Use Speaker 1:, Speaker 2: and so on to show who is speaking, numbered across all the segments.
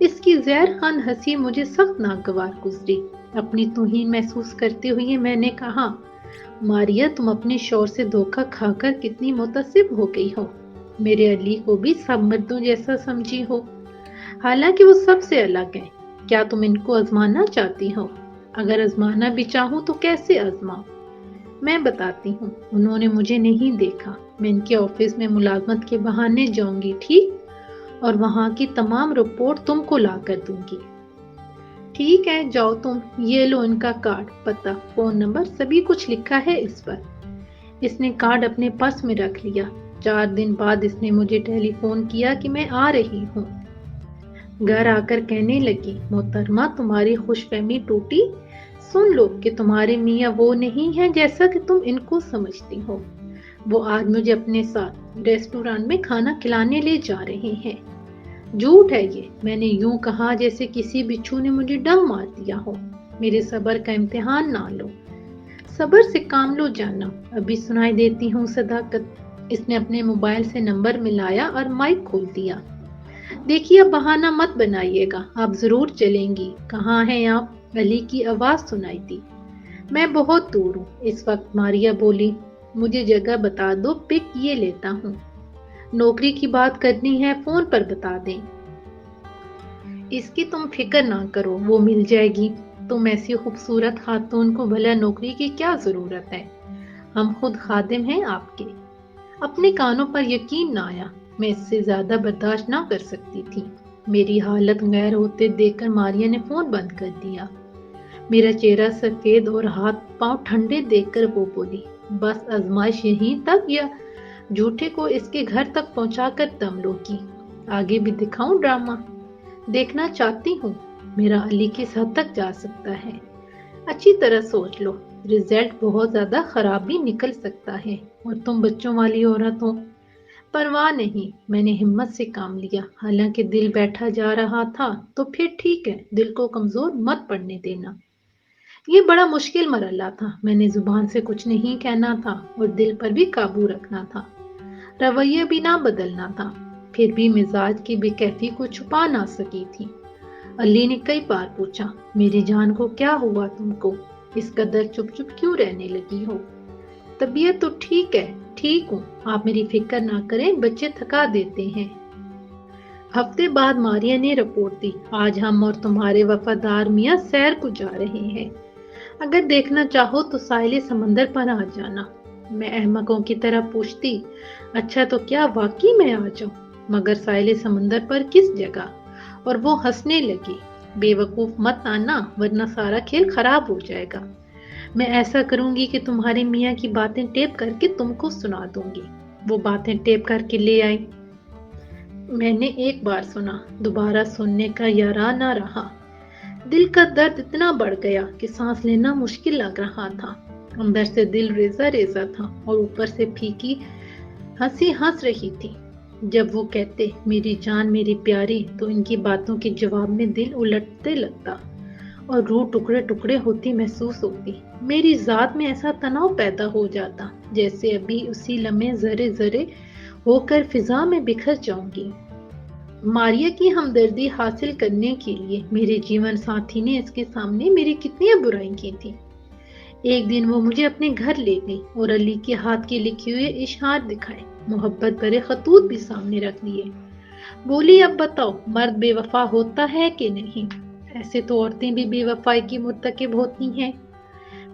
Speaker 1: اس کی زہر خان ہنسی مجھے سخت ناگوار گزری۔ اپنی توہین محسوس کرتے ہوئے میں نے کہا، ماریا تم اپنے شوہر سے دھوکہ کھا کر کتنی متعصب ہو گئی ہو، میرے علی کو بھی سب مردوں جیسا سمجھی ہو، حالانکہ وہ سب سے الگ ہیں۔ کیا تم ان کو آزمانا چاہتی ہو؟ اگر آزمانا بھی چاہوں تو کیسے آزماؤں؟ میں بتاتی ہوں، انہوں نے مجھے نہیں دیکھا، میں ان کے آفس میں ملازمت کے بہانے جاؤں گی، ٹھیک؟ اور وہاں کی تمام رپورٹ تم کو لا کر دوں گی۔ ٹھیک ہے، جاؤ تم، یہ لو ان کا کارڈ، پتہ، فون نمبر، سبھی کچھ لکھا ہے اس پر۔ اس نے کارڈ اپنے پرس میں رکھ لیا۔ 4 دن بعد اس نے مجھے ٹیلی فون کیا کہ میں آ رہی ہوں۔ گھر آ کر کہنے لگی، محترمہ تمہاری خوش فہمی ٹوٹی، سن لو کہ تمہارے میاں وہ نہیں ہیں جیسا کہ تم ان کو سمجھتی ہو، وہ آج مجھے اپنے ساتھ ریسٹورانٹ میں کھانا کھلانے لے جا رہے ہیں۔ جھوٹ ہے یہ، میں نے یوں کہا جیسے کسی بچھو نے مجھے ڈنگ مار دیا ہو۔ میرے صبر کا امتحان نہ لو، صبر سے کام لو جانا، ابھی سنائی دیتی ہوں صداقت۔ اس نے اپنے موبائل سے نمبر ملایا اور مائک کھول دیا۔ دیکھیے اب بہانہ مت بنائیے گا، آپ ضرور چلیں گی، کہاں ہیں آپ؟ علی کی آواز سنائی دی۔ میں بہت دور ہوں اس وقت، ماریا بولی، مجھے جگہ بتا دو، پک یہ لیتا ہوں۔ نوکری کی بات کرنی ہے فون پر بتا دیں۔ اس کی تم فکر نہ کرو، وہ مل جائے گی۔ تم ایسی خوبصورت خاتون کو بھلا نوکری کی کیا ضرورت ہے؟ ہم خود خادم ہیں آپ کے۔ اپنے کانوں پر یقین نہ آیا، میں اس سے زیادہ برداشت نہ کر سکتی تھی۔ میری حالت غیر ہوتے دیکھ کر ماریا نے فون بند کر دیا۔ میرا چہرہ سفید اور ہاتھ پاؤں ٹھنڈے دیکھ کر وہ بولی، بس آزمائش یہیں تک یا جھوٹے کو اس کے گھر تک پہنچا کر دم لو گی؟ آگے بھی دکھاؤں ڈرامہ؟ دیکھنا چاہتی ہوں، میرا علی کس حد تک جا سکتا ہے؟ اچھی طرح سوچ لو، رزلٹ بہت زیادہ خراب بھی نکل سکتا ہے، اور تم بچوں والی عورت ہو۔ پرواہ نہیں، میں نے ہمت سے کام لیا، حالانکہ دل بیٹھا جا رہا تھا، تو پھر ٹھیک ہے، دل کو کمزور مت پڑنے دینا۔ یہ بڑا مشکل مرحلہ تھا، میں نے زبان سے کچھ نہیں کہنا تھا اور دل پر بھی قابو رکھنا تھا، رویہ بھی نہ بدلنا تھا، پھر بھی مزاج کی بے کیفی کو چھپا نہ سکی تھی۔ علی نے کئی بار پوچھا، میری جان کو کیا ہوا تم کو؟ اس قدر چپ چپ کیوں رہنے لگی ہو؟ طبیعت تو ٹھیک ہے، ٹھیک ہوں، آپ میری فکر نہ کریں، بچے تھکا دیتے ہیں۔ ہفتے بعد ماریا نے رپورٹ دی، آج ہم اور تمہارے وفادار میاں سیر کو جا رہے ہیں، اگر دیکھنا چاہو تو ساحل سمندر پر آ جانا۔ میں احمقوں کی طرح پوچھتی، اچھا تو کیا واقعی میں آ جاؤں؟ مگر ساحل سمندر پر کس جگہ؟ اور وہ ہنسنے لگی، بے وقوف مت آنا ورنہ سارا کھیل خراب ہو جائے گا۔ میں ایسا کروں گی کہ تمہارے میاں کی باتیں ٹیپ کر کے تم کو سنا دوں گی۔ وہ باتیں ٹیپ کر کے لے آئی۔ میں نے ایک بار سنا، دوبارہ سننے کا یارا نہ رہا۔ دل کا درد اتنا بڑھ گیا کہ سانس لینا مشکل لگ رہا تھا، اندر سے دل ریزہ ریزہ تھا اور اوپر سے پھیکی ہنسی ہنس رہی تھی۔ جب وہ کہتے میری جان میری پیاری تو ان کی باتوں کے جواب میں دل الٹتے لگتا اور روح ٹکڑے ٹکڑے ہوتی محسوس ہوتی۔ میری ذات میں ایسا تناؤ پیدا ہو جاتا جیسے ابھی اسی لمحے ذرے ذرے ہو کر فضا میں بکھر جاؤں گی۔ ماریا کی ہمدردی حاصل کرنے کے لیے میرے جیون ساتھی نے اس کے سامنے میری کتنی برائی کی تھی۔ ایک دن وہ مجھے اپنے گھر لے گئی اور علی کے ہاتھ کے لکھے ہوئے اشعار دکھائے، محبت بھرے خطوط بھی سامنے رکھ لیے۔ بولی اب بتاؤ مرد بے وفا ہوتا ہے کہ نہیں؟ ایسے تو عورتیں بھی بے وفائی کی مرتکب ہوتی ہیں۔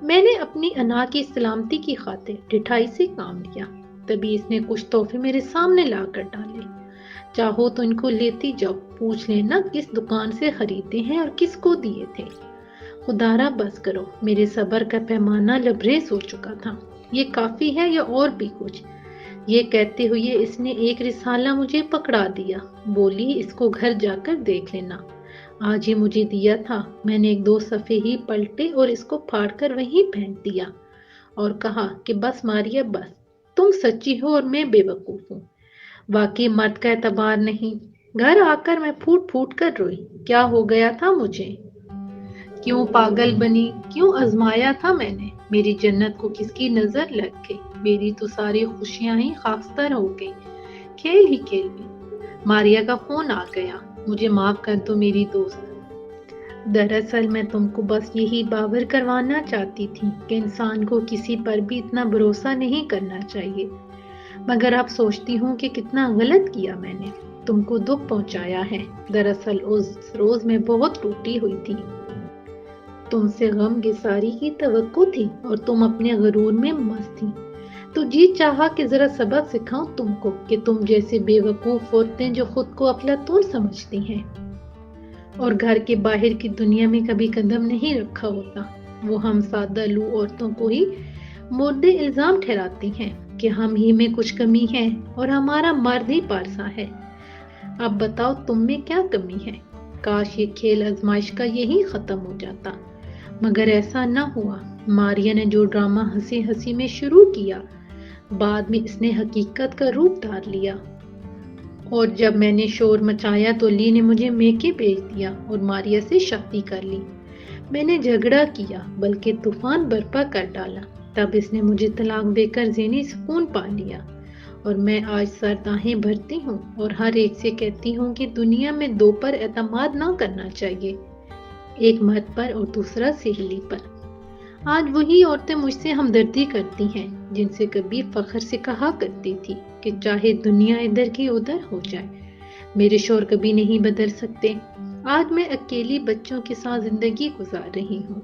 Speaker 1: میں نے اپنی انا کی سلامتی کی خاطر ڈٹھائی سے کام لیا، تبھی اس نے کچھ تحفے میرے سامنے لا کر ڈالے، چاہو تو ان کو لیتی جاؤ، پوچھ لینا کس دکان سے خریدے ہیں اور کس کو دیے تھے۔ خدا را بس کرو، میرے صبر کا پیمانہ لبریز ہو چکا تھا، یہ کافی ہے یا اور بھی کچھ؟ یہ کہتے ہوئے اس نے ایک رسالہ مجھے پکڑا دیا، بولی اس کو گھر جا کر دیکھ لینا، آج ہی مجھے دیا تھا، میں نے 1-2 صفحے ہی پلٹے اور اس کو پھاڑ کر وہیں پھینک دیا اور کہا کہ بس ماریا بس، تم سچی ہو اور میں بے وقوف ہوں، واقعی مرد کا اعتبار نہیں۔ گھر آ کر میں پھوٹ پھوٹ کر روئی، کیا ہو گیا تھا مجھے؟ کیوں پاگل بنی؟ کیوں آزمایا تھا میں نے؟ میری جنت کو کس کی نظر لگ گئی؟ میری تو ساری خوشیاں ہی خاکستر ہو گئی کھیل ہی کھیل میں۔ ماریا کا فون آ گیا، مجھے معاف کر دو میری دوست۔ دراصل میں تم کو بس یہی باور کروانا چاہتی تھی کہ انسان کو کسی پر بھی اتنا بھروسہ نہیں کرنا چاہیے، مگر اب سوچتی ہوں کہ کتنا غلط کیا میں نے، تم کو دکھ پہنچایا ہے۔ دراصل اس روز میں بہت ٹوٹی ہوئی تھی، تم سے غم گساری کی توقع تھی اور تم اپنے غرور میں مست تھی، تو جی چاہا کہ ذرا سبق سکھاؤں تم کو کہ تم جیسے بے وقوف عورتیں جو خود کو افلاطون سمجھتی ہیں اور گھر کے باہر کی دنیا میں کبھی قدم نہیں رکھا ہوتا، وہ ہم سادہ لو عورتوں کو ہی مورد الزام ٹھہراتی ہیں کہ ہم ہی میں کچھ کمی ہے اور ہمارا مرد ہی پارسا ہے۔ اب بتاؤ تم میں کیا کمی ہے؟ کاش یہ کھیل آزمائش کا یہی ختم ہو جاتا، مگر ایسا نہ ہوا۔ ماریا نے جو ڈرامہ ہنسی ہنسی میں شروع کیا، بعد میں اس نے حقیقت کا روپ دھار لیا، اور جب میں نے شور مچایا تو لی نے مجھے میکے بھیج دیا اور ماریا سے شادی کر لی۔ میں نے جھگڑا کیا بلکہ طوفان برپا کر ڈالا، تب اس نے مجھے طلاق دے کر ذہنی سکون پا لیا، اور میں آج سر آہیں بھرتی ہوں اور ہر ایک سے کہتی ہوں کہ دنیا میں دو پر اعتماد نہ کرنا چاہیے، ایک مرد پر اور دوسرا سہیلی پر۔ آج وہی عورتیں مجھ سے ہمدردی کرتی ہیں جن سے کبھی فخر سے کہا کرتی تھی کہ چاہے دنیا ادھر کی ادھر ہو جائے، میرے شوہر کبھی نہیں بدل سکتے۔ آج میں اکیلی بچوں کے ساتھ زندگی گزار رہی ہوں۔